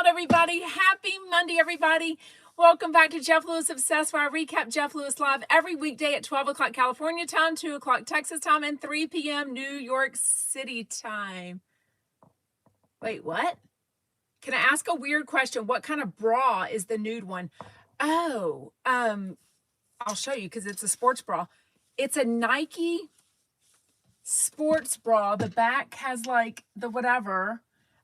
everybody. Happy Monday, everybody. Welcome back to Jeff Lewis Obsessed, where I recap Jeff Lewis Live every weekday at 12 o'clock California time, 2 o'clock Texas time, and 3 p.m. New York City time. Wait, what? Can I ask a weird question? What kind of bra is the nude one? Oh, I'll show you because it's a sports bra. It's a Nike sports bra. The back has like the whatever.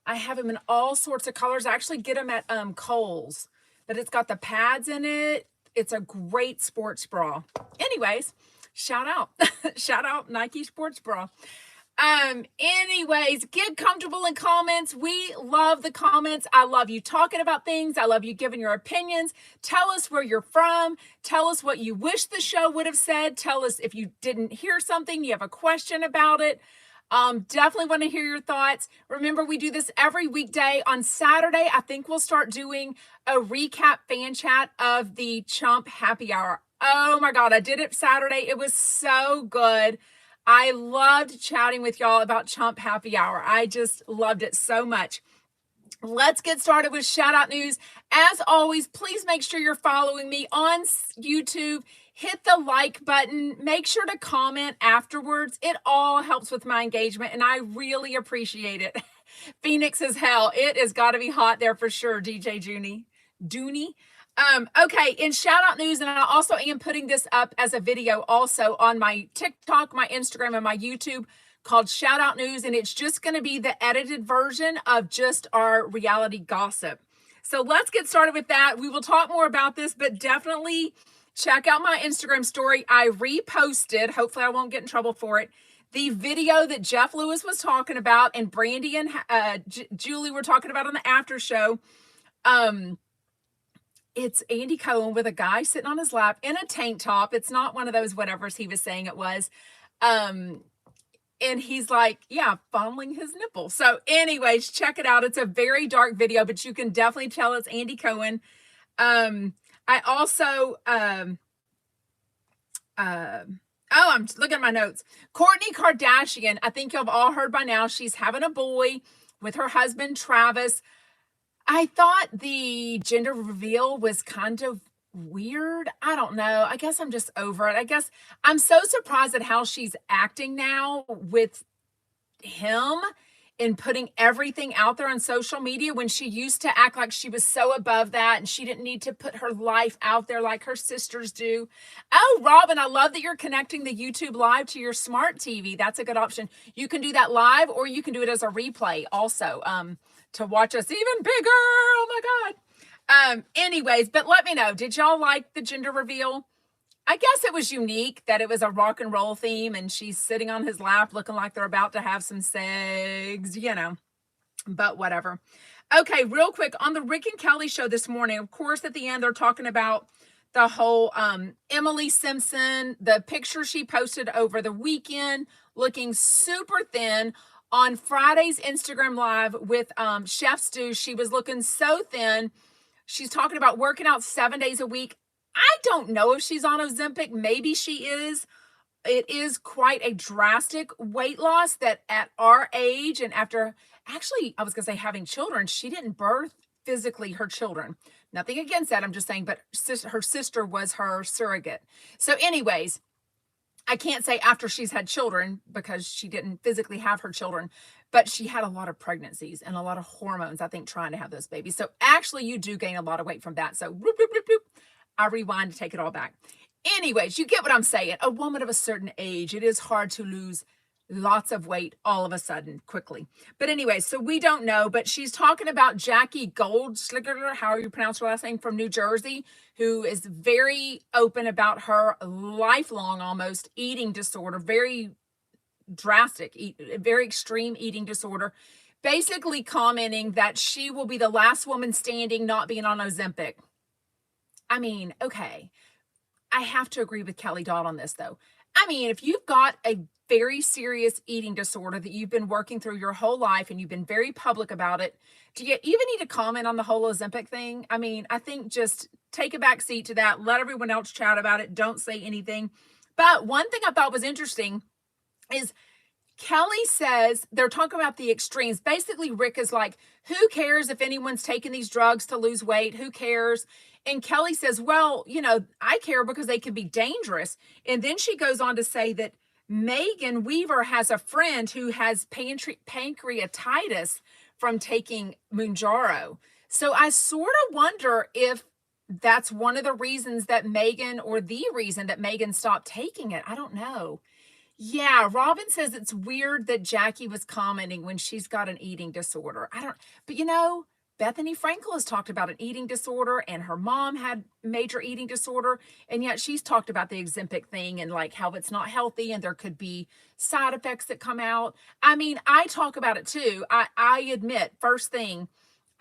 I have them in all sorts of colors. I actually get them at Kohl's, but it's got the pads in it. It's a great sports bra. Anyways, shout out. Shout out Nike sports bra. Anyways, get comfortable in comments. We love the comments. I love you talking about things. I love you giving your opinions. Tell us where you're from. Tell us what you wish the show would have said. Tell us if you didn't hear something, you have a question about it. Definitely want to hear your thoughts. Remember, we do this every weekday. On Saturday, I think we'll start doing a recap fan chat of the Chump Happy Hour. Oh my God, I did it Saturday. It was so good. I loved chatting with y'all about Chump Happy Hour. I just loved it so much. Let's get started with shout out news. As always, please make sure you're following me on YouTube. Hit the like button. Make sure to comment afterwards. It all helps with my engagement, and I really appreciate it. Phoenix is hell. It has got to be hot there for sure, DJ Dooney. Okay, in shout out news, and I also am putting this up as a video also on my TikTok, my Instagram, and my YouTube called Shout Out News, and it's just going to be the edited version of just our reality gossip. So let's get started with that. We will talk more about this, but definitely check out my Instagram story. I reposted, hopefully I won't get in trouble for it, the video that Jeff Lewis was talking about and Brandy and Julie were talking about on the after show. It's Andy Cohen with a guy sitting on his lap in a tank top. It's not one of those whatevers he was saying it was. And he's like, yeah, fondling his nipple. So anyways, check it out. It's a very dark video, but you can definitely tell it's Andy Cohen. I also, I'm looking at my notes. Kourtney Kardashian, I think you've all heard by now, she's having a boy with her husband, Travis. I thought the gender reveal was kind of weird. I don't know. I guess I'm just over it. I guess I'm so surprised at how she's acting now with him and putting everything out there on social media when she used to act like she was so above that and she didn't need to put her life out there like her sisters do. Oh, Robin, I love that you're connecting the YouTube live to your smart TV. That's a good option. You can do that live or you can do it as a replay also to watch us even bigger. Oh my God. Anyways, but let me know, did y'all like the gender reveal? I guess it was unique that it was a rock and roll theme and she's sitting on his lap looking like they're about to have some sex, but whatever. Okay, real quick, on the Rick and Kelly show this morning, of course, at the end, they're talking about the whole Emily Simpson, the picture she posted over the weekend, looking super thin. On Friday's Instagram Live with Chef Stu, she was looking so thin. She's talking about working out 7 days a week. I don't know if she's on Ozempic. Maybe she is. It is quite a drastic weight loss that at our age and after, actually, I was going to say having children, she didn't birth physically her children. Nothing against that. I'm just saying, but her sister was her surrogate. So anyways, I can't say after she's had children because she didn't physically have her children, but she had a lot of pregnancies and a lot of hormones, I think, trying to have those babies. So actually you do gain a lot of weight from that. So whoop, whoop, whoop, whoop. I rewind to take it all back. Anyways, you get what I'm saying. A woman of a certain age, it is hard to lose lots of weight all of a sudden quickly. But anyway, so we don't know, but she's talking about Jackie Goldschlager, how you pronounce her last name, from New Jersey, who is very open about her lifelong almost eating disorder, very drastic, very extreme eating disorder, basically commenting that she will be the last woman standing not being on Ozempic. I mean, okay, I have to agree with Kelly Dodd on this, though. I mean, if you've got a very serious eating disorder that you've been working through your whole life and you've been very public about it, do you even need to comment on the whole Ozempic thing? I mean, I think just take a back seat to that. Let everyone else chat about it. Don't say anything. But one thing I thought was interesting is Kelly says they're talking about the extremes. Basically, Rick is like, who cares if anyone's taking these drugs to lose weight? Who cares? And Kelly says, well, I care because they can be dangerous. And then she goes on to say that Megan Weaver has a friend who has pancreatitis from taking Mounjaro. So I sort of wonder if that's one of the reasons that Megan, or the reason that Megan stopped taking it. I don't know. Yeah, Robin says it's weird that Jackie was commenting when she's got an eating disorder. But Bethany Frankel has talked about an eating disorder, and her mom had major eating disorder, and yet she's talked about the Ozempic thing and like how it's not healthy and there could be side effects that come out. I mean, I talk about it too. I admit, first thing,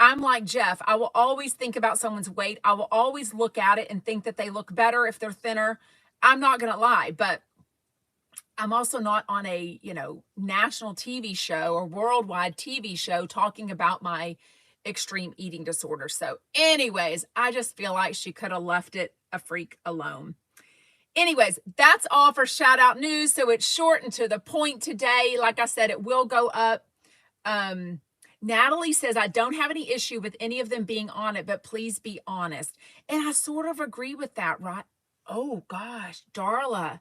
I'm like Jeff. I will always think about someone's weight. I will always look at it and think that they look better if they're thinner. I'm not going to lie, but I'm also not on a, national TV show or worldwide TV show talking about my extreme eating disorder. So anyways, I just feel like she could have left it a freak alone. Anyways, that's all for shout out news. So it's short and to the point today. Like I said, it will go up. Natalie says, I don't have any issue with any of them being on it, but please be honest. And I sort of agree with that, right? Oh gosh, Darla.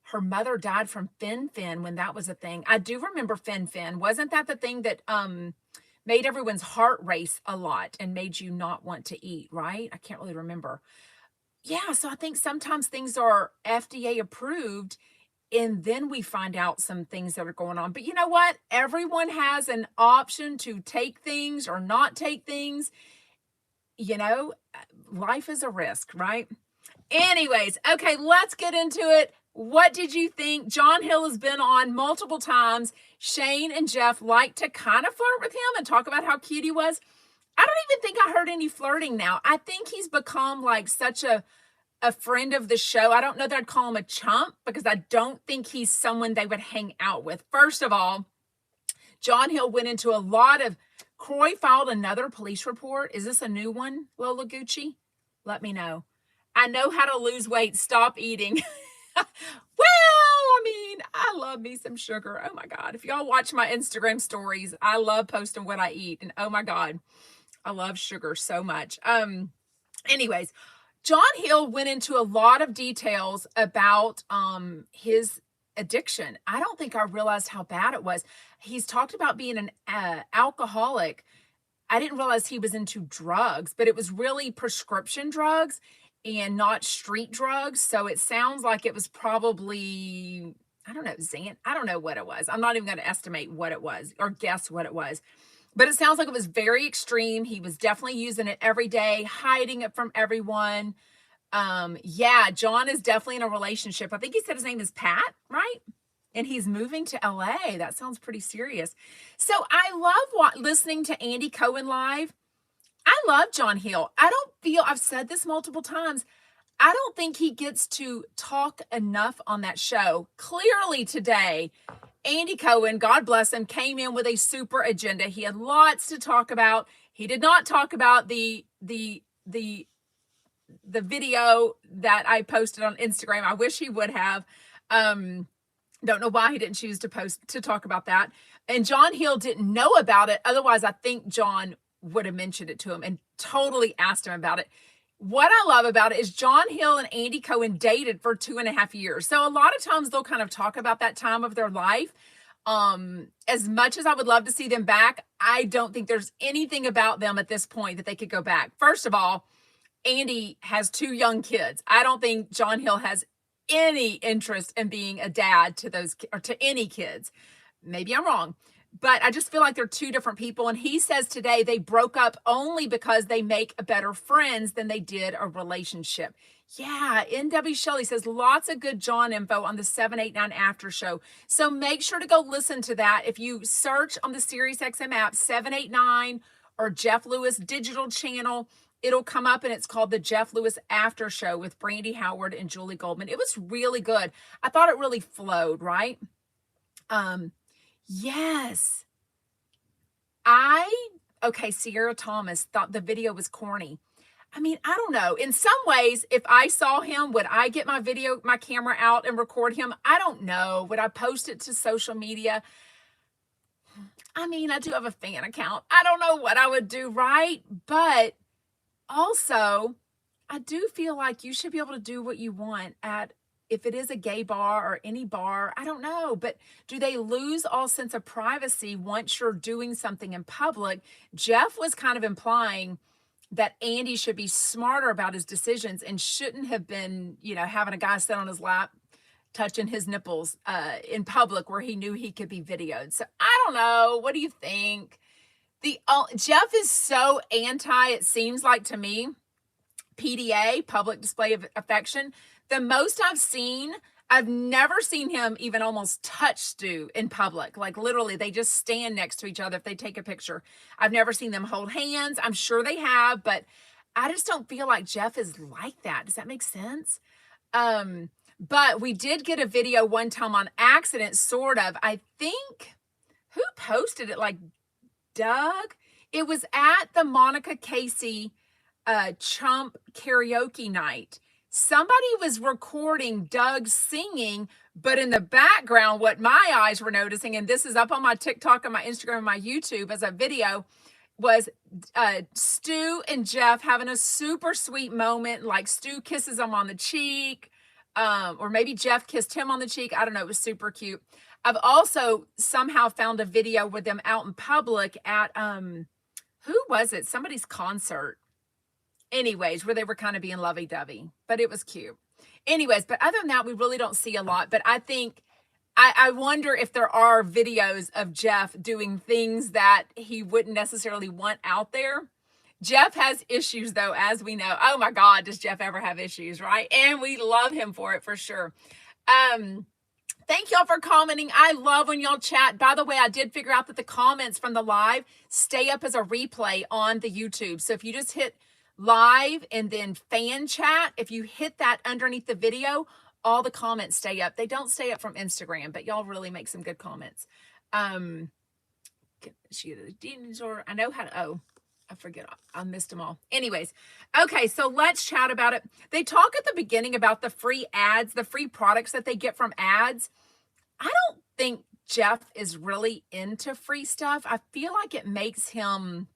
Her mother died from fen-phen when that was a thing. I do remember fen-phen. Wasn't that the thing that made everyone's heart race a lot and made you not want to eat, right? I can't really remember. Yeah, so I think sometimes things are FDA approved and then we find out some things that are going on. But you know what? Everyone has an option to take things or not take things. Life is a risk, right? Anyways, okay, let's get into it. What did you think? John Hill has been on multiple times. Shane and Jeff like to kind of flirt with him and talk about how cute he was. I don't even think I heard any flirting now. I think he's become like such a friend of the show. I don't know that I'd call him a chump because I don't think he's someone they would hang out with. First of all, John Hill went into a lot of... Croy filed another police report. Is this a new one, Lola Gucci? Let me know. I know how to lose weight. Stop eating. I love me some sugar. Oh my God. If y'all watch my Instagram stories, I love posting what I eat. And oh my God, I love sugar so much. Anyways, John Hill went into a lot of details about his addiction. I don't think I realized how bad it was. He's talked about being an alcoholic. I didn't realize he was into drugs, but it was really prescription drugs and not street drugs. So it sounds like it was probably, I don't know, I don't know what it was. I'm not even going to estimate what it was or guess what it was. But it sounds like it was very extreme. He was definitely using it every day, hiding it from everyone. Yeah, John is definitely in a relationship. I think he said his name is Pat, right? And he's moving to LA. That sounds pretty serious. So I love listening to Andy Cohen live. I love John Hill. I've said this multiple times, I don't think he gets to talk enough on that show. Clearly today, Andy Cohen, God bless him, came in with a super agenda. He had lots to talk about. He did not talk about the video that I posted on Instagram. I wish he would have. Don't know why he didn't choose to talk about that. And John Hill didn't know about it. Otherwise, I think John would have mentioned it to him and totally asked him about it. What I love about it is John Hill and Andy Cohen dated for 2.5 years. So a lot of times they'll kind of talk about that time of their life. As much as I would love to see them back, I don't think there's anything about them at this point that they could go back. First of all, Andy has 2 young kids. I don't think John Hill has any interest in being a dad to those or to any kids. Maybe I'm wrong, but I just feel like they're 2 different people. And he says today they broke up only because they make better friends than they did a relationship. Yeah, NW Shelley says lots of good John info on the 789 after show. So make sure to go listen to that. If you search on the SiriusXM app, 789 or Jeff Lewis digital channel, it'll come up and it's called the Jeff Lewis After Show with Brandy Howard and Julie Goldman. It was really good. I thought it really flowed, right? Yes. Sierra Thomas thought the video was corny. I mean, I don't know. In some ways, if I saw him, would I get my camera out and record him? I don't know. Would I post it to social media? I mean, I do have a fan account. I don't know what I would do, right? But also, I do feel like you should be able to do what you want at, if it is a gay bar or any bar, I don't know, but do they lose all sense of privacy once you're doing something in public? Jeff was kind of implying that Andy should be smarter about his decisions and shouldn't have been, having a guy sit on his lap touching his nipples in public where he knew he could be videoed. So I don't know. What do you think? Jeff is so anti, it seems like to me, PDA, public display of affection. The most I've never seen him even almost touch Stu in public. Like literally, they just stand next to each other if they take a picture. I've never seen them hold hands. I'm sure they have, but I just don't feel like Jeff is like that. Does that make sense? But we did get a video one time on accident, sort of. I think, who posted it? Like Doug? It was at the Monica Casey Chump karaoke night. Somebody was recording Doug singing, but in the background, what my eyes were noticing, and this is up on my TikTok and my Instagram and my YouTube as a video, was Stu and Jeff having a super sweet moment. Like Stu kisses him on the cheek, or maybe Jeff kissed him on the cheek. I don't know. It was super cute. I've also somehow found a video with them out in public at, who was it? Somebody's concert. Anyways, where they were kind of being lovey-dovey, but it was cute. Anyways, but other than that, we really don't see a lot. But I think, I wonder if there are videos of Jeff doing things that he wouldn't necessarily want out there. Jeff has issues, though, as we know. Oh, my God, does Jeff ever have issues, right? And we love him for it, for sure. Thank y'all for commenting. I love when y'all chat. By the way, I did figure out that the comments from the live stay up as a replay on the YouTube. So if you just hit live and then fan chat, if you hit that underneath the video, all the comments stay up. They don't stay up from Instagram, but y'all really make some good comments. I know how to, I forget. I missed them all. Anyways, okay, so let's chat about it. They talk at the beginning about the free ads, the free products that they get from ads. I don't think Jeff is really into free stuff. I feel like it makes him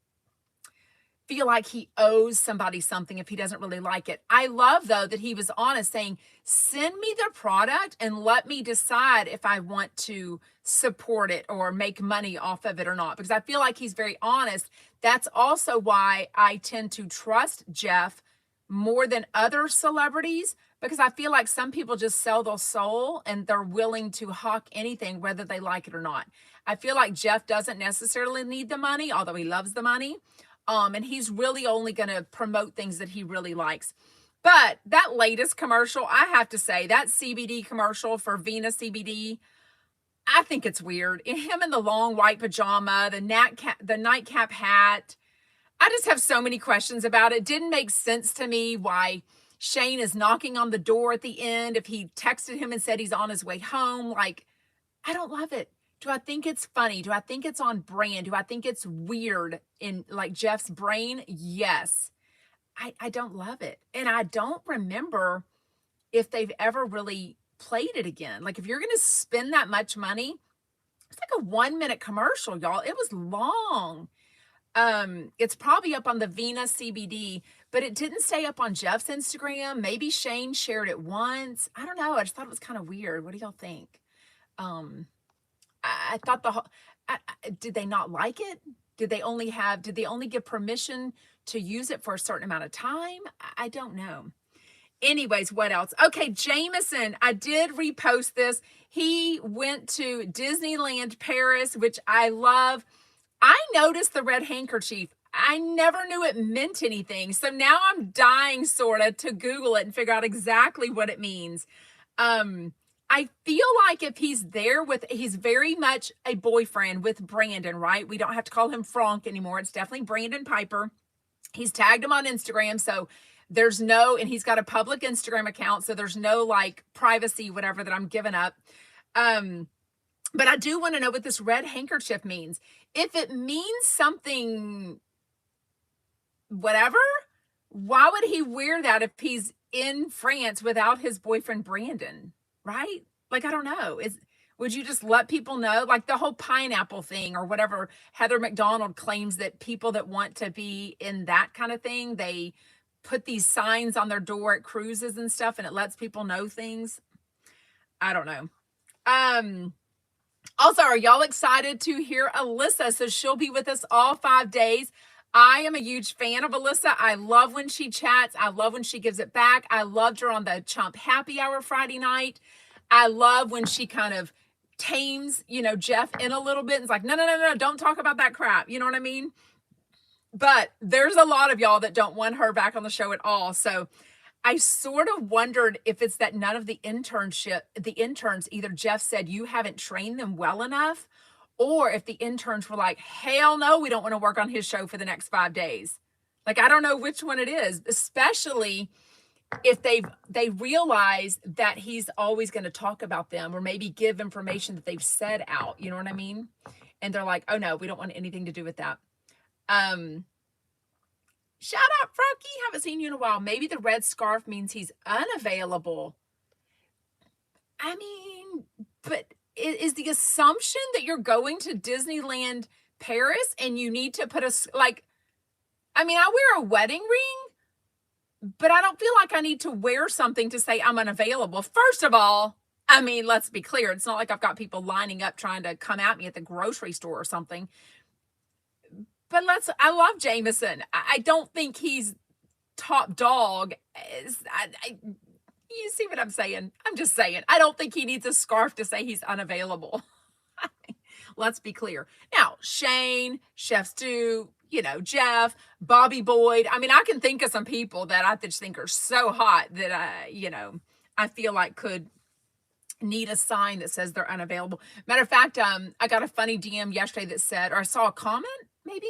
feel like he owes somebody something if he doesn't really like it. I love, though, that he was honest, saying, send me the product and let me decide if I want to support it or make money off of it or not, because I feel like he's very honest. That's also why I tend to trust Jeff more than other celebrities, because I feel like some people just sell their soul and they're willing to hawk anything, whether they like it or not. I feel like Jeff doesn't necessarily need the money, although he loves the money. And he's really only going to promote things that he really likes. But that latest commercial, I have to say, that CBD commercial for Vena CBD, I think it's weird. Him in the long white pajama, the nightcap hat. I just have so many questions about it. Didn't make sense to me why Shane is knocking on the door at the end. If he texted him and said he's on his way home, like, I don't love it. Do I think it's funny? Do I think it's on brand? Do I think it's weird in like Jeff's brain? Yes. I don't love it. And I don't remember if they've ever really played it again. Like if you're going to spend that much money, it's like a 1-minute commercial, y'all. It was long. It's probably up on the Vena CBD, but it didn't stay up on Jeff's Instagram. Maybe Shane shared it once. I don't know. I just thought it was kind of weird. What do y'all think? I thought did they not like it? Did they only give permission to use it for a certain amount of time? I don't know. Anyways, what else? Okay, Jameson, I did repost this. He went to Disneyland Paris, which I love. I noticed the red handkerchief. I never knew it meant anything. So now I'm dying sort of to Google it and figure out exactly what it means. I feel like if he's very much a boyfriend with Brandon, right? We don't have to call him Frank anymore. It's definitely Brandon Piper. He's tagged him on Instagram. So and he's got a public Instagram account. So there's no like privacy, whatever that I'm giving up. But I do want to know what this red handkerchief means. If it means something, whatever, why would he wear that if he's in France without his boyfriend Brandon, right? Like, I don't know. Would you just let people know? Like the whole pineapple thing or whatever. Heather McDonald claims that people that want to be in that kind of thing, they put these signs on their door at cruises and stuff, and it lets people know things. I don't know. Also, are y'all excited to hear Alyssa? So she'll be with us all 5 days. I am a huge fan of Alyssa. I love when she chats. I love when she gives it back. I loved her on the Chump Happy Hour Friday night. I love when she kind of tames, Jeff in a little bit. And it's like, no, don't talk about that crap. You know what I mean? But there's a lot of y'all that don't want her back on the show at all. So I sort of wondered if it's that none of the interns, either Jeff said you haven't trained them well enough, or if the interns were like, hell no, we don't want to work on his show for the next 5 days. Like, I don't know which one it is, especially if they realize that he's always going to talk about them or maybe give information that they've said out. You know what I mean? And they're like, oh no, we don't want anything to do with that. Shout out, Frankie. Haven't seen you in a while. Maybe the red scarf means he's unavailable. I mean, but is the assumption that you're going to Disneyland Paris and you need to put I wear a wedding ring, but I don't feel like I need to wear something to say I'm unavailable. First of all, let's be clear. It's not like I've got people lining up trying to come at me at the grocery store or something. But I love Jameson. I don't think he's top dog. You see what I'm saying? I'm just saying. I don't think he needs a scarf to say he's unavailable. Let's be clear. Now, Shane, Chef Stu, Jeff, Bobby Boyd. I can think of some people that I just think are so hot that I feel like could need a sign that says they're unavailable. Matter of fact, I got a funny DM yesterday that said, or I saw a comment maybe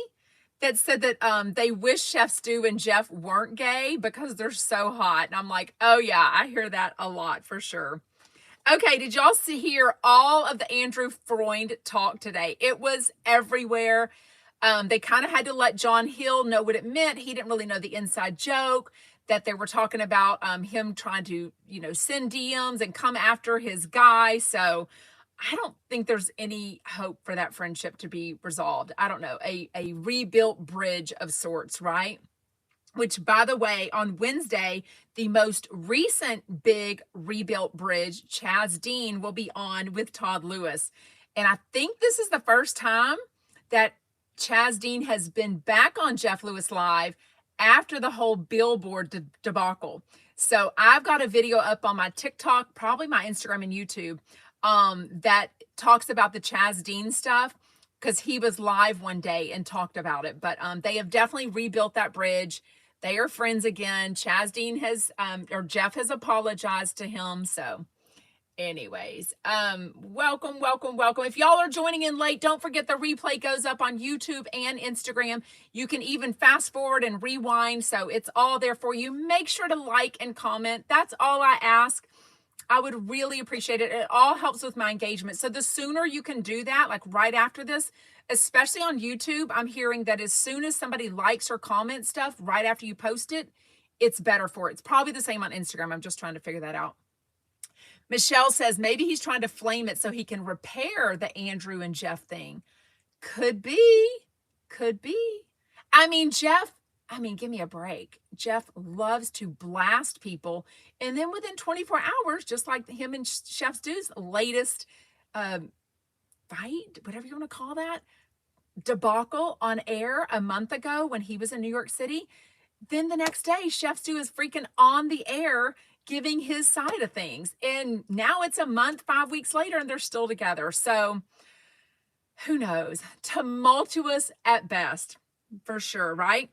that said that they wish Chef Stu and Jeff weren't gay because they're so hot. And I'm like, oh yeah, I hear that a lot for sure. Okay, did y'all hear all of the Andrew Freund talk today? It was everywhere. They kind of had to let John Hill know what it meant. He didn't really know the inside joke that they were talking about him trying to, send DMs and come after his guy. So I don't think there's any hope for that friendship to be resolved. I don't know, a rebuilt bridge of sorts, right? Which, by the way, on Wednesday, the most recent big rebuilt bridge, Chaz Dean, will be on with Todd Lewis. And I think this is the first time that Chaz Dean has been back on Jeff Lewis Live after the whole billboard debacle. So I've got a video up on my TikTok, probably my Instagram and YouTube, that talks about the Chaz Dean stuff, because he was live one day and talked about it. But they have definitely rebuilt that bridge. They are friends again. Chaz Dean or Jeff has apologized to him. So anyways, welcome. If y'all are joining in late, don't forget the replay goes up on YouTube and Instagram. You can even fast forward and rewind. So it's all there for you. Make sure to like and comment. That's all I ask. I would really appreciate it. It all helps with my engagement. So the sooner you can do that, like right after this, especially on YouTube, I'm hearing that as soon as somebody likes or comments stuff right after you post it, it's better for it. It's probably the same on Instagram. I'm just trying to figure that out. Michelle says maybe he's trying to flame it so he can repair the Andrew and Jeff thing. Could be. Jeff, give me a break. Jeff loves to blast people. And then within 24 hours, just like him and Chef Stu's latest fight, whatever you want to call that, debacle on air a month ago when he was in New York City, then the next day, Chef Stu is freaking on the air giving his side of things. And now it's a month, 5 weeks later, and they're still together. So who knows? Tumultuous at best, for sure, right?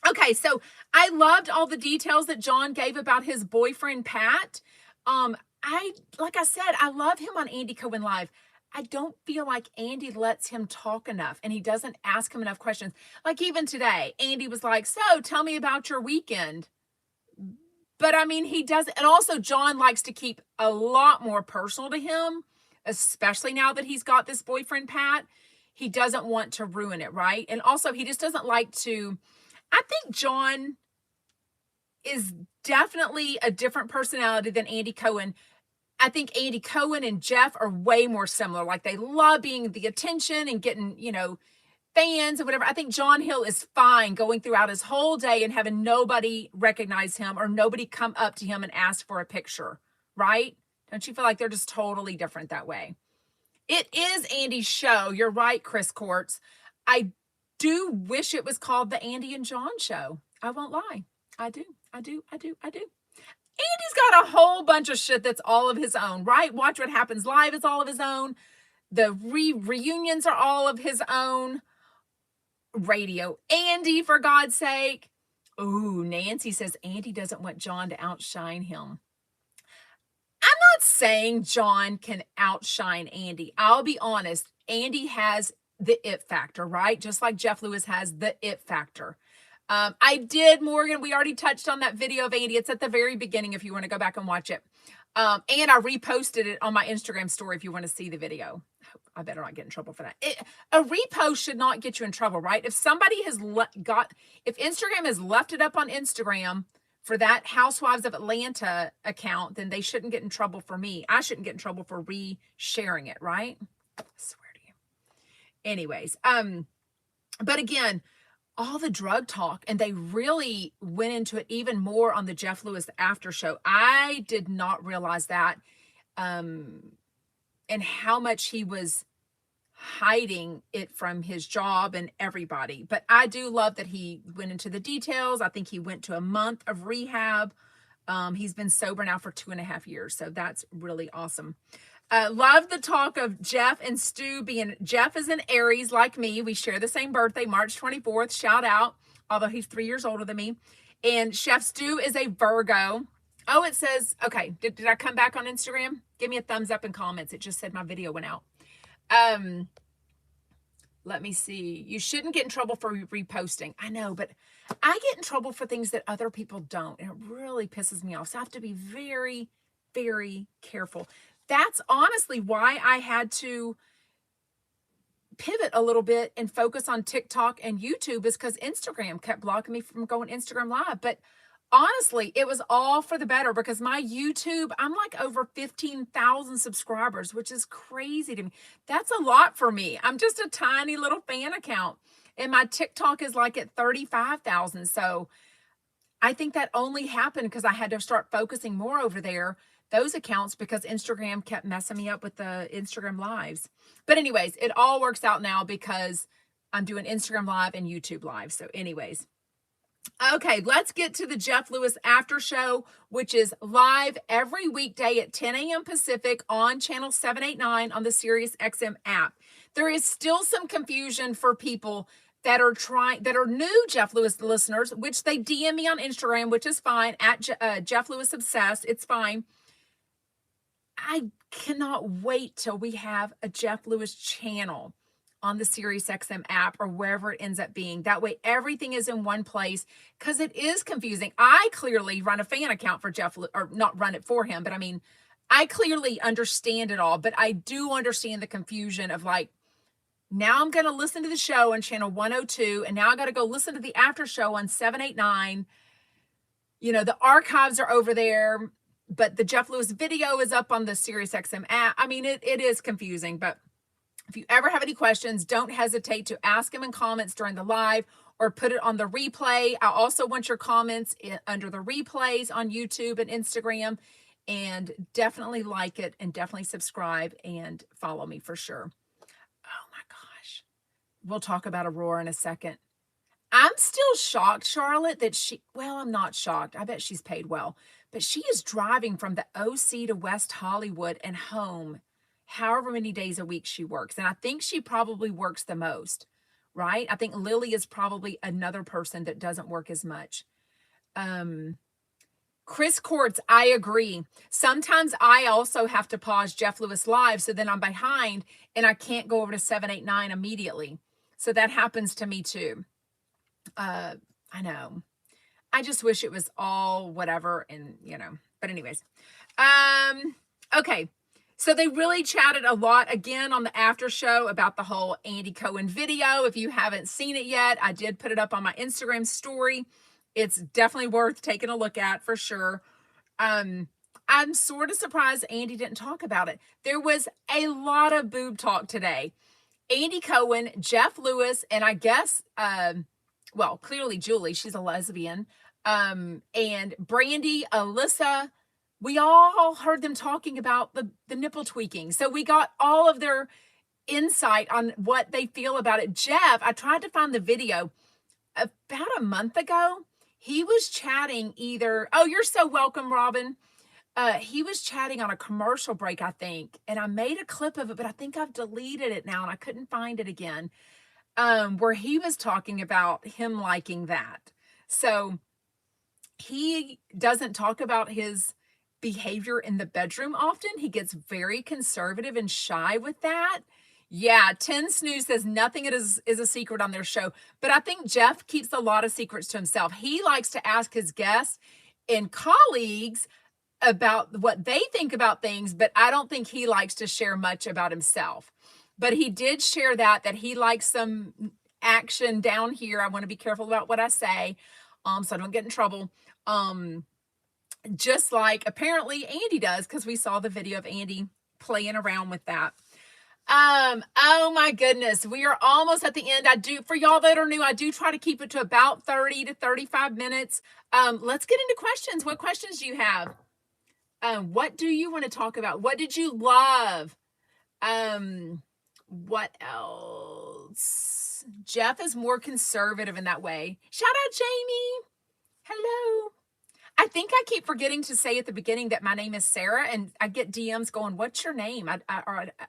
Okay, so I loved all the details that John gave about his boyfriend, Pat. Like I said, I love him on Andy Cohen Live. I don't feel like Andy lets him talk enough, and he doesn't ask him enough questions. Like even today, Andy was like, so tell me about your weekend. But he does. And also John likes to keep a lot more personal to him, especially now that he's got this boyfriend, Pat. He doesn't want to ruin it, right? And also he just doesn't like to, I think John is definitely a different personality than Andy Cohen. I think Andy Cohen and Jeff are way more similar. Like they love being the attention and getting, fans and whatever. I think John Hill is fine going throughout his whole day and having nobody recognize him or nobody come up to him and ask for a picture, right? Don't you feel like they're just totally different that way? It is Andy's show. You're right, Chris Courts. I do wish it was called the Andy and John Show. I won't lie. I do. Andy's got a whole bunch of shit that's all of his own, right? Watch What Happens Live is all of his own. The reunions are all of his own. Radio Andy, for God's sake. Ooh, Nancy says Andy doesn't want John to outshine him. I'm not saying John can outshine Andy. I'll be honest. Andy has the it factor, right? Just like Jeff Lewis has the it factor. I did, Morgan. We already touched on that video of Andy. It's at the very beginning if you want to go back and watch it. And I reposted it on my Instagram story if you want to see the video. I better not get in trouble for that. A repost should not get you in trouble, right? If somebody has if Instagram has left it up on Instagram for that Housewives of Atlanta account, then they shouldn't get in trouble for me. I shouldn't get in trouble for re-sharing it, right? I swear to you. Anyways, but again, all the drug talk, and they really went into it even more on the Jeff Lewis after show. I did not realize that, and how much he was hiding it from his job and everybody. But I do love that he went into the details. I think he went to a month of rehab. He's been sober now for 2.5 years. So that's really awesome. Love the talk of Jeff and Stu being, Jeff is an Aries like me. We share the same birthday, March 24th. Shout out, although he's 3 years older than me. And Chef Stu is a Virgo. Oh, it says, okay, did I come back on Instagram? Give me a thumbs up in comments. It just said my video went out. Let me see. You shouldn't get in trouble for reposting. I know, but I get in trouble for things that other people don't. And it really pisses me off. So I have to be very, very careful. That's honestly why I had to pivot a little bit and focus on TikTok and YouTube, is because Instagram kept blocking me from going Instagram Live. But honestly, it was all for the better, because my YouTube, I'm like over 15,000 subscribers, which is crazy to me. That's a lot for me. I'm just a tiny little fan account, and my TikTok is like at 35,000. So I think that only happened because I had to start focusing more over there, those accounts, because Instagram kept messing me up with the Instagram lives. But anyways, it all works out now because I'm doing Instagram Live and YouTube Live. So anyways, okay, let's get to the Jeff Lewis after show, which is live every weekday at 10 a.m. Pacific on channel 789 on the SiriusXM app. There is still some confusion for people that are new Jeff Lewis listeners, which they DM me on Instagram, which is fine, at Jeff Lewis Obsessed. It's fine. I cannot wait till we have a Jeff Lewis channel on the SiriusXM app or wherever it ends up being. That way everything is in one place, because it is confusing. I clearly run a fan account for Jeff, or not run it for him, but I mean, I clearly understand it all, but I do understand the confusion of like, now I'm going to listen to the show on channel 102, and now I got to go listen to the after show on 789. The archives are over there, but the Jeff Lewis video is up on the SiriusXM app. I mean, it is confusing, but if you ever have any questions, don't hesitate to ask them in comments during the live or put it on the replay. I also want your comments under the replays on YouTube and Instagram, and definitely like it and definitely subscribe and follow me for sure. Oh my gosh. We'll talk about Aurora in a second. I'm still shocked, Charlotte, that I'm not shocked. I bet she's paid well, but she is driving from the OC to West Hollywood and home however many days a week she works. And I think she probably works the most, right? I think Lily is probably another person that doesn't work as much. Chris Courts, I agree. Sometimes I also have to pause Jeff Lewis Live, so then I'm behind and I can't go over to 789 immediately. So that happens to me too. I know. I just wish it was all whatever, and but anyways. Okay. So they really chatted a lot again on the after show about the whole Andy Cohen video. If you haven't seen it yet, I did put it up on my Instagram story. It's definitely worth taking a look at for sure. Um, I'm sort of surprised Andy didn't talk about it. There was a lot of boob talk today. Andy Cohen, Jeff Lewis, and I guess, well, clearly Julie, she's a lesbian, and Brandy, Alyssa, we all heard them talking about the nipple tweaking. So we got all of their insight on what they feel about it. Jeff, I tried to find the video about a month ago. He was chatting either, oh, you're so welcome, Robin. He was chatting on a commercial break, I think, and I made a clip of it, but I think I've deleted it now and I couldn't find it again. Where he was talking about him liking that. So he doesn't talk about his behavior in the bedroom often. He gets very conservative and shy with that. Yeah, 10 Snooze says nothing is a secret on their show. But I think Jeff keeps a lot of secrets to himself. He likes to ask his guests and colleagues about what they think about things, but I don't think he likes to share much about himself. But he did share that he likes some action down here. I want to be careful about what I say, so I don't get in trouble. Just like apparently Andy does, because we saw the video of Andy playing around with that. Oh my goodness, we are almost at the end. For y'all that are new, I do try to keep it to about 30 to 35 minutes. Let's get into questions. What questions do you have? What do you want to talk about? What did you love? What else? Jeff is more conservative in that way. Shout out Jamie. Hello. I think I keep forgetting to say at the beginning that my name is Sarah, and I get DMs going, what's your name?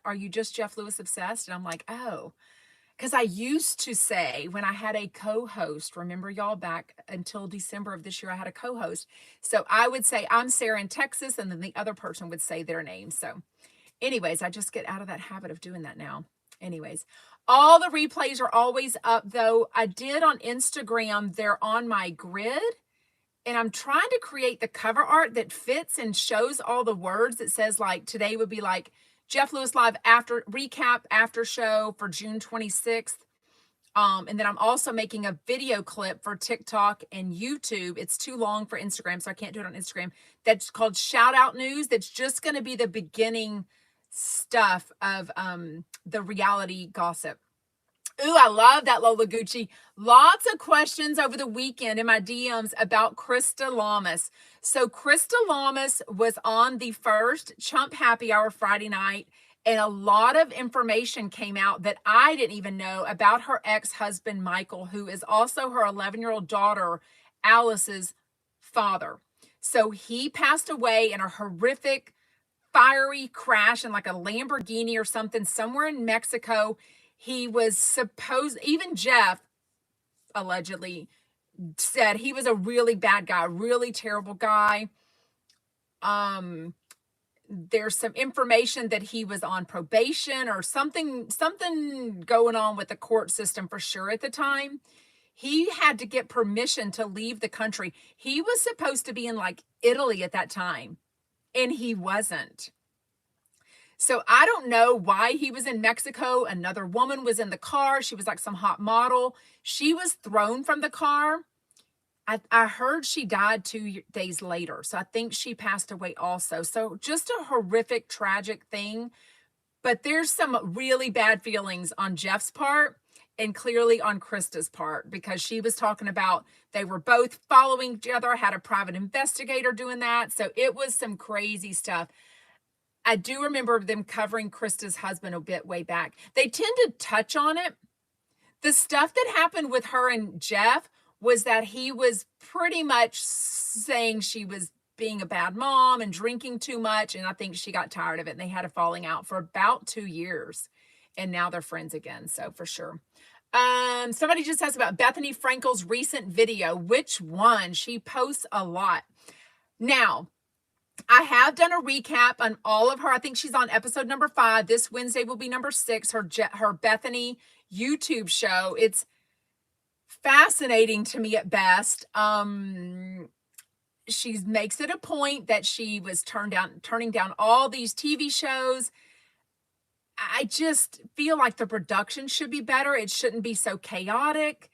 Are you just Jeff Lewis obsessed? And I'm like, oh, because I used to say when I had a co-host, remember y'all, back until December of this year, I had a co-host. So I would say, I'm Sarah in Texas, and then the other person would say their name. So anyways, I just get out of that habit of doing that now. Anyways, all the replays are always up, though. I did on Instagram, they're on my grid. And I'm trying to create the cover art that fits and shows all the words. That says, like, today would be like Jeff Lewis Live after recap after show for June 26th. And then I'm also making a video clip for TikTok and YouTube. It's too long for Instagram, so I can't do it on Instagram. That's called Shout Out News. That's just going to be the beginning stuff of the reality gossip. Ooh, I love that, Lola Gucci. Lots of questions over the weekend in my DMs about Krista Lamas. So Krista Lamas was on the first Chump Happy Hour Friday night, and a lot of information came out that I didn't even know about her ex-husband, Michael, who is also her 11-year-old daughter, Alice's father. So he passed away in a horrific, fiery crash in like a Lamborghini or something somewhere in Mexico. He was even Jeff allegedly said he was a really bad guy, really terrible guy. There's some information that he was on probation or something going on with the court system for sure at the time. He had to get permission to leave the country. He was supposed to be in like Italy at that time, and he wasn't. So I don't know why he was in Mexico. Another woman was in the car. She was like some hot model. She was thrown from the car. I heard she died 2 days later. So I think she passed away also. So just a horrific, tragic thing. But there's some really bad feelings on Jeff's part and clearly on Krista's part, because she was talking about they were both following each other, had a private investigator doing that. So it was some crazy stuff. I do remember them covering Krista's husband a bit way back. They tend to touch on it. The stuff that happened with her and Jeff was that he was pretty much saying she was being a bad mom and drinking too much. And I think she got tired of it, and they had a falling out for about 2 years. And now they're friends again. So for sure. Somebody just asked about Bethany Frankel's recent video. Which one? She posts a lot. Now, I have done a recap on all of her. I think she's on episode number 5. This Wednesday will be number 6, her Bethany YouTube show. It's fascinating to me at best. She makes it a point that she was turning down all these TV shows. I just feel like the production should be better. It shouldn't be so chaotic.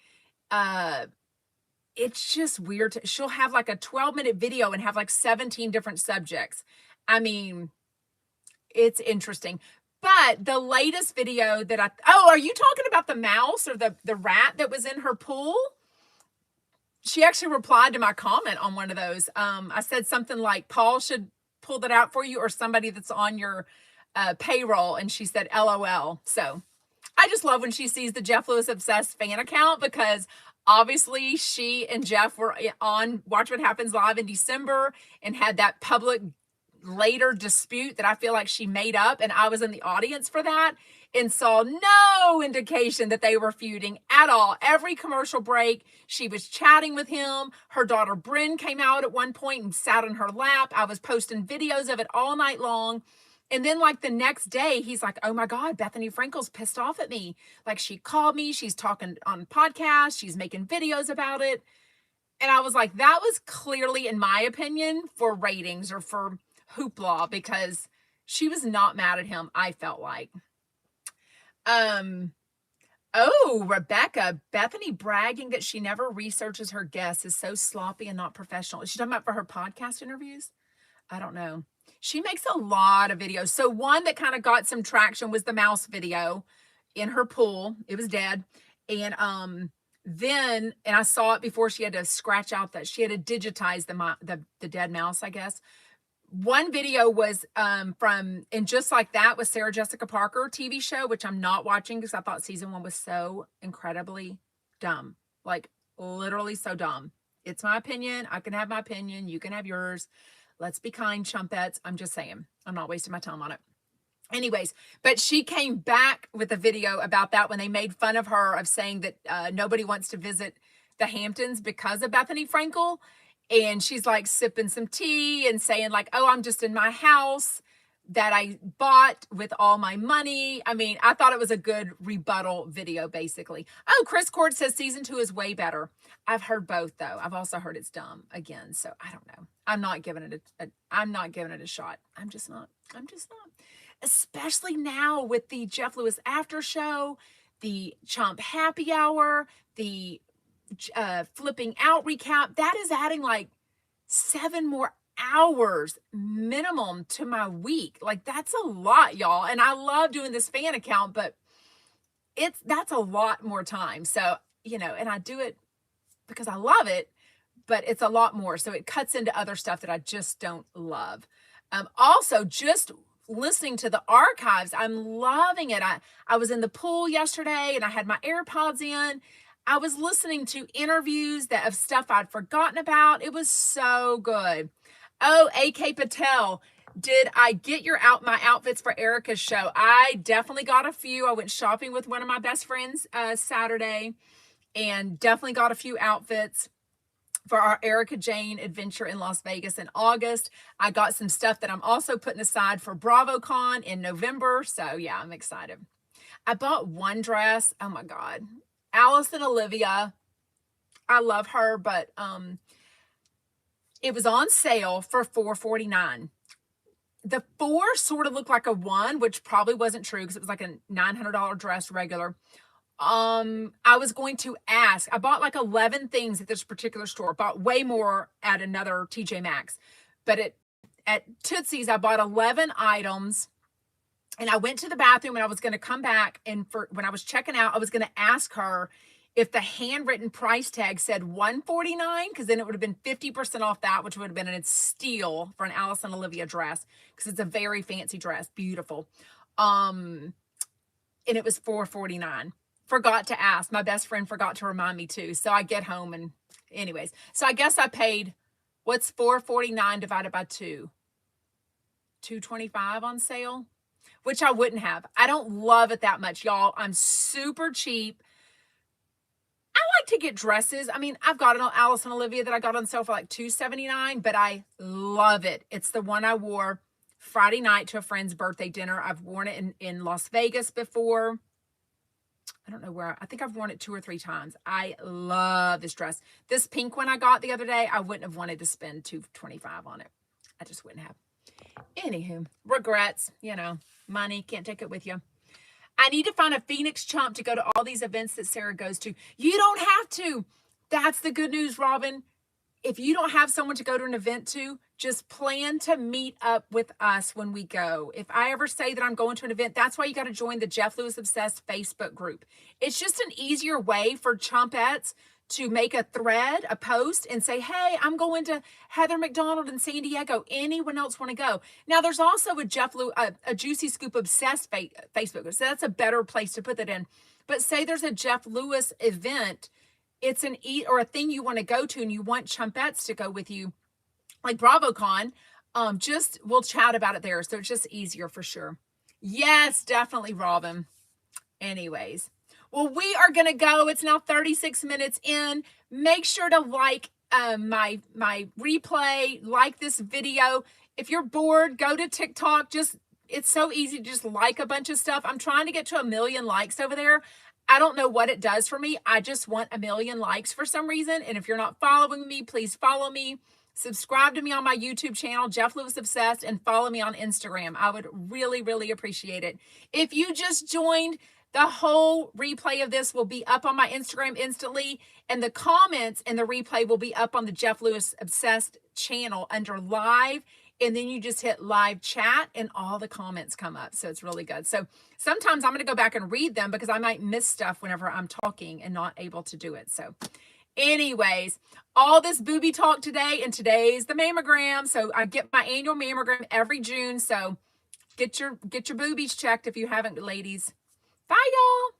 it's just weird. She'll have like a 12-minute video and have like 17 different subjects. I mean, it's interesting. But the latest video that are you talking about the mouse or the rat that was in her pool? She actually replied to my comment on one of those. I said something like, Paul should pull that out for you, or somebody that's on your payroll. And she said, LOL. So I just love when she sees the Jeff Lewis Obsessed fan account, because obviously she and Jeff were on Watch What Happens Live in December and had that public later dispute that I feel like she made up. And I was in the audience for that and saw no indication that they were feuding at all. Every commercial break, she was chatting with him. Her daughter Bryn came out at one point and sat on her lap. I was posting videos of it all night long. And then like the next day, he's like, oh my God, Bethany Frankel's pissed off at me. Like, she called me, she's talking on podcasts, she's making videos about it. And I was like, that was clearly, in my opinion, for ratings or for hoopla, because she was not mad at him, I felt like. Oh, Rebecca, Bethany bragging that she never researches her guests is so sloppy and not professional. Is she talking about for her podcast interviews? I don't know. She makes a lot of videos. So one that kind of got some traction was the mouse video in her pool. It was dead. And then I saw it before she had to scratch out that she had to digitize the dead mouse, I guess. One video was from And Just Like That with Sarah Jessica Parker TV show, which I'm not watching because I thought season 1 was so incredibly dumb. Like, literally so dumb. It's my opinion. I can have my opinion. You can have yours. Let's be kind, chumpets. I'm just saying. I'm not wasting my time on it. Anyways, but she came back with a video about that when they made fun of her of saying that nobody wants to visit the Hamptons because of Bethany Frankel. And she's like sipping some tea and saying like, oh, I'm just in my house that I bought with all my money. I mean, I thought it was a good rebuttal video, basically. Oh, Chris Court says season 2 is way better. I've heard both though. I've also heard it's dumb again. So I don't know. I'm not giving it a shot. I'm just not. Especially now with the Jeff Lewis after show, the Chomp happy hour, the flipping out recap, that is adding like 7 more hours minimum to my week. Like, that's a lot, y'all. And I love doing this fan account, but that's a lot more time. So, and I do it because I love it, but it's a lot more. So it cuts into other stuff that I just don't love. Also, just listening to the archives, I'm loving it. I was in the pool yesterday and I had my AirPods in. I was listening to interviews of stuff I'd forgotten about. It was so good. Oh, AK Patel, did I get my outfits for Erica's show? I definitely got a few. I went shopping with one of my best friends Saturday and definitely got a few outfits for our Erica Jane adventure in Las Vegas in August. I got some stuff that I'm also putting aside for BravoCon in November. So yeah, I'm excited. I bought one dress. Oh my God. Alice and Olivia. I love her, but it was on sale for $4.49. The 4 sort of looked like a 1, which probably wasn't true because it was like a $900 dress regular. I was going to ask. I bought like 11 things at this particular store. Bought way more at another TJ Maxx. But at Tootsie's, I bought 11 items. And I went to the bathroom and I was going to come back. And when I was checking out, I was going to ask her if the handwritten price tag said $149, because then it would have been 50% off that, which would have been a steal for an Alice and Olivia dress, because it's a very fancy dress. Beautiful. And it was $449. Forgot to ask. My best friend forgot to remind me too. So I get home and anyways. So I guess I paid, what's $449 divided by 2? $225 on sale, which I wouldn't have. I don't love it that much, y'all. I'm super cheap. I like to get dresses. I mean, I've got an Alice and Olivia that I got on sale for like $279, but I love it. It's the one I wore Friday night to a friend's birthday dinner. I've worn it in Las Vegas before. I don't know where. I think I've worn it 2 or 3 times. I love this dress. This pink one I got the other day, I wouldn't have wanted to spend $225 on it. I just wouldn't have. Anywho, regrets, money, can't take it with you. I need to find a Phoenix chump to go to all these events that Sarah goes to. You don't have to. That's the good news, Robin. If you don't have someone to go to an event to, just plan to meet up with us when we go. If I ever say that I'm going to an event, that's why you got to join the Jeff Lewis Obsessed Facebook group. It's just an easier way for chumpettes to make a thread, a post, and say, hey, I'm going to Heather McDonald in San Diego. Anyone else want to go? Now, there's also a Jeff Lewis, a Juicy Scoop Obsessed Facebook group, so that's a better place to put that in. But say there's a Jeff Lewis event, it's an or a thing you want to go to and you want chumpettes to go with you, like BravoCon, just we'll chat about it there. So it's just easier for sure. Yes, definitely, Robin. Anyways, well, we are going to go. It's now 36 minutes in. Make sure to like my replay, like this video. If you're bored, go to TikTok. It's so easy to just like a bunch of stuff. I'm trying to get to 1 million likes over there. I don't know what it does for me. I just want 1 million likes for some reason. And if you're not following me, please follow me. Subscribe to me on my YouTube channel, Jeff Lewis Obsessed, and follow me on Instagram. I would really, really appreciate it. If you just joined, the whole replay of this will be up on my Instagram instantly, and the comments and the replay will be up on the Jeff Lewis Obsessed channel under live, and then you just hit live chat and all the comments come up. So it's really good. So sometimes I'm going to go back and read them because I might miss stuff whenever I'm talking and not able to do it. So anyways, all this booby talk today, and today's the mammogram. So I get my annual mammogram every June. So get your boobies checked if you haven't, ladies. Bye, y'all.